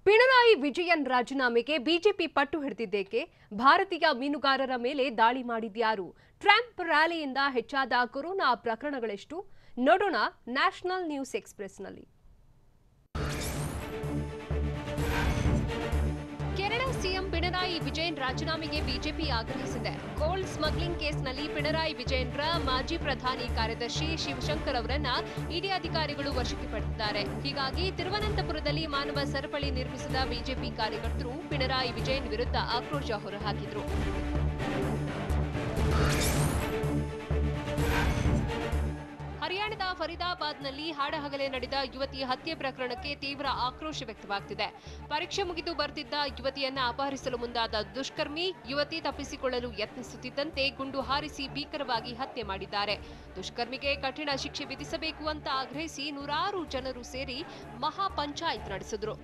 ಪಿಣರಾಯಿ ವಿಜಯನ್ ರಾಜೀನಾಮೆಗೆ ಬಿಜೆಪಿ ಪಟ್ಟು ಹಿಡಿದಿದ್ದೇಕೆ? ಭಾರತೀಯ ಮೀನುಗಾರರ ಮೇಲೆ ದಾಳಿ ಮಾಡಿದ್ಯಾರು? ಟ್ರಂಪ್ ರ್ಯಾಲಿಯಿಂದ ಹೆಚ್ಚಾದ ಕೊರೋನಾ ಪ್ರಕರಣಗಳೆಷ್ಟು? ನೋಡೋಣ ನ್ಯಾಷನಲ್ ನ್ಯೂಸ್ ಎಕ್ಸ್‌ಪ್ರೆಸ್‌ನಲ್ಲಿ. ಕೇರಳ ಸಿಎಂ ಪಿಣರಾಯಿ ವಿಜಯನ್ ರಾಜೀನಾಮೆಗೆ ಬಿಜೆಪಿ ಆಗ್ರಹಿಸಿದೆ. ಗೋಲ್ಡ್ ಸ್ಮಗ್ಲಿಂಗ್ ಕೇಸ್ನಲ್ಲಿ ಪಿಣರಾಯಿ ವಿಜಯನ್ರ ಮಾಜಿ ಪ್ರಧಾನಿ ಕಾರ್ಯದರ್ಶಿ ಶಿವಶಂಕರ್ ಅವರನ್ನ ಇಡಿ ಅಧಿಕಾರಿಗಳು ವಶಕ್ಕೆ ಪಡೆದಿದ್ದಾರೆ. ಹೀಗಾಗಿ ತಿರುವನಂತಪುರದಲ್ಲಿ ಮಾನವ ಸರಪಳಿ ನಿರ್ಮಿಸಿದ ಬಿಜೆಪಿ ಕಾರ್ಯಕರ್ತರು ಪಿಣರಾಯಿ ವಿಜಯನ್ ವಿರುದ್ಧ ಆಕ್ರೋಶ ಹೊರಹಾಕಿದ್ರು. ಹರಿಯಾಣದ ಫರೀದಾಬಾದ್ನಲ್ಲಿ ಹಾಡಹಗಲೇ ನಡೆದ ಯುವತಿ ಹತ್ಯೆ ಪ್ರಕರಣಕ್ಕೆ ತೀವ್ರ ಆಕ್ರೋಶ ವ್ಯಕ್ತವಾಗುತ್ತಿದೆ. ಪರೀಕ್ಷೆ ಮುಗಿದು ಬರ್ತಿದ್ದ ಯುವತಿಯನ್ನ ಅಪಹರಿಸಲು ಮುಂದಾದ ದುಷ್ಕರ್ಮಿ ಯುವತಿ ತಪ್ಪಿಸಿಕೊಳ್ಳಲು ಯತ್ನಿಸುತ್ತಿದ್ದಂತೆ ಗುಂಡು ಹಾರಿಸಿ ಭೀಕರವಾಗಿ ಹತ್ಯೆ ಮಾಡಿದ್ದಾರೆ. ದುಷ್ಕರ್ಮಿಗೆ ಕಠಿಣ ಶಿಕ್ಷೆ ವಿಧಿಸಬೇಕು ಅಂತ ಆಗ್ರಹಿಸಿ ನೂರಾರು ಜನರು ಸೇರಿ ಮಹಾ ಪಂಚಾಯತ್ ನಡೆಸಿದ್ರು.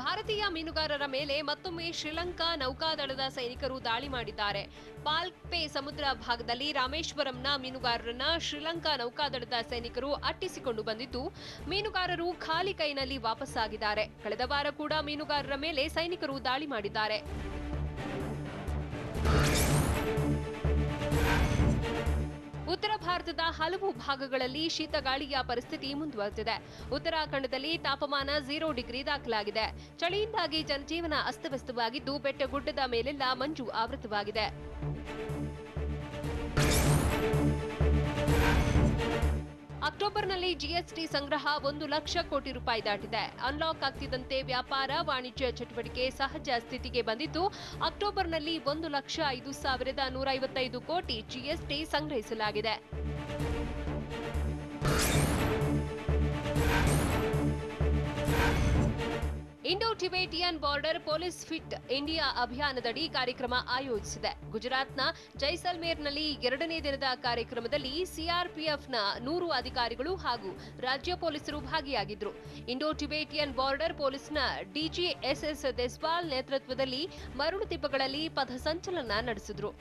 ಭಾರತೀಯ ಮೀನುಗಾರರ ಮೇಲೆ ಮತ್ತೊಮ್ಮೆ ಶ್ರೀಲಂಕಾ ನೌಕಾದಳದ ಸೈನಿಕರು ದಾಳಿ ಮಾಡಿದ್ದಾರೆ. ಪಾಲ್ಕ್ಪೆ ಸಮುದ್ರ ಭಾಗದಲ್ಲಿ ರಾಮೇಶ್ವರಂನ ಮೀನುಗಾರರನ್ನ ಶ್ರೀಲಂಕಾ ನೌಕಾದಳದ ಸೈನಿಕರು ಅಟ್ಟಿಸಿಕೊಂಡು ಬಂದಿದ್ದು, ಮೀನುಗಾರರು ಖಾಲಿ ಕೈನಲ್ಲಿ ವಾಪಸ್ಸಾಗಿದ್ದಾರೆ. ಕಳೆದ ವಾರ ಕೂಡ ಮೀನುಗಾರರ ಮೇಲೆ ಸೈನಿಕರು ದಾಳಿ ಮಾಡಿದ್ದಾರೆ. ಉತ್ತರ ಭಾರತದ ಹಲವು ಭಾಗಗಳಲ್ಲಿ ಶೀತಗಾಳಿಯ ಪರಿಸ್ಥಿತಿ ಮುಂದುವರೆದಿದೆ. ಉತ್ತರಾಖಂಡದಲ್ಲಿ ತಾಪಮಾನ 0 ಡಿಗ್ರಿ ದಾಖಲಾಗಿದೆ. ಚಳಿಯಿಂದಾಗಿ ಜನಜೀವನ ಅಸ್ತವ್ಯಸ್ತವಾಗಿದ್ದು, ಬೆಟ್ಟಗುಡ್ಡದ ಮೇಲೆಲ್ಲ ಮಂಜು ಆವೃತವಾಗಿದೆ. ಅಕ್ಟೋಬರ್ನಲ್ಲಿ ಜಿಎಸ್ಟಿ ಸಂಗ್ರಹ 1 ಲಕ್ಷ ಕೋಟಿ ರೂಪಾಯಿ ದಾಟಿದೆ. ಅನ್ಲಾಕ್ ಆಗ್ತಿದ್ದಂತೆ ವ್ಯಾಪಾರ ವಾಣಿಜ್ಯ ಚಟುವಟಿಕೆ ಸಹಜ ಸ್ಥಿತಿಗೆ ಬಂದಿದ್ದು, ಅಕ್ಟೋಬರ್ನಲ್ಲಿ 1,05,155 ಕೋಟಿ ಜಿಎಸ್ಟಿ ಸಂಗ್ರಹಿಸಲಾಗಿದೆ. Indo Tibetan Border Police Fit India ಅಭಿಯಾನದಡಿ ಕಾರ್ಯಕ್ರಮ ಆಯೋಜಿಸಿದೆ. ಗುಜರಾತ್ನ ಜೈಸಲ್ಮೇರ್ನಲ್ಲಿ 2ನೇ ದಿನದ ಕಾರ್ಯಕ್ರಮದಲ್ಲಿ ಸಿಆರ್ಪಿಎಫ್ನ 100 ಅಧಿಕಾರಿಗಳು ಹಾಗೂ ರಾಜ್ಯ ಪೊಲೀಸರು ಭಾಗಿಯಾಗಿದ್ದರು. ಇಂಡೋ ಟಿಬೇಟಿಯನ್ ಬಾರ್ಡರ್ ಪೊಲೀಸ್ನ ಡಿಜಿ ಎಸ್ಎಸ್ ದೇಸ್ವಾಲ್ ನೇತೃತ್ವದಲ್ಲಿ ಮರಳು ದಿಬ್ಬಗಳಲ್ಲಿ ಪಥಸಂಚಲನ ನಡೆಸಿದ್ರು.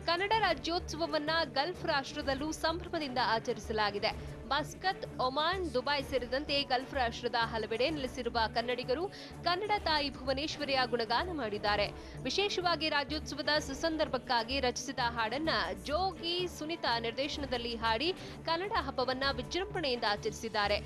ಕನ್ನಡ ರಾಜ್ಯೋತ್ಸವವನ್ನ ಗಲ್ಫ್ ರಾಷ್ಟ್ರದಲ್ಲೂ ಸಂಭ್ರಮದಿಂದ ಆಚರಿಸಲಾಗಿದೆ. ಮಸ್ಕತ್, ಒಮಾನ್, ದುಬೈ ಸೇರಿದಂತೆ ಗಲ್ಫ್ ರಾಷ್ಟ್ರದ ಹಲವೆಡೆ ನೆಲೆಸಿರುವ ಕನ್ನಡಿಗರು ಕನ್ನಡ ತಾಯಿ ಭುವನೇಶ್ವರಿಯ ಗುಣಗಾನ ಮಾಡಿದ್ದಾರೆ. ವಿಶೇಷವಾಗಿ ರಾಜ್ಯೋತ್ಸವದ ಸುಸಂದರ್ಭಕ್ಕಾಗಿ ರಚಿಸಿದ ಹಾಡನ್ನ ಜೋಗಿ ಸುನಿತಾ ನಿರ್ದೇಶನದಲ್ಲಿ ಹಾಡಿ ಕನ್ನಡ ಹಬ್ಬವನ್ನ ವಿಜೃಂಭಣೆಯಿಂದ ಆಚರಿಸಿದ್ದಾರೆ.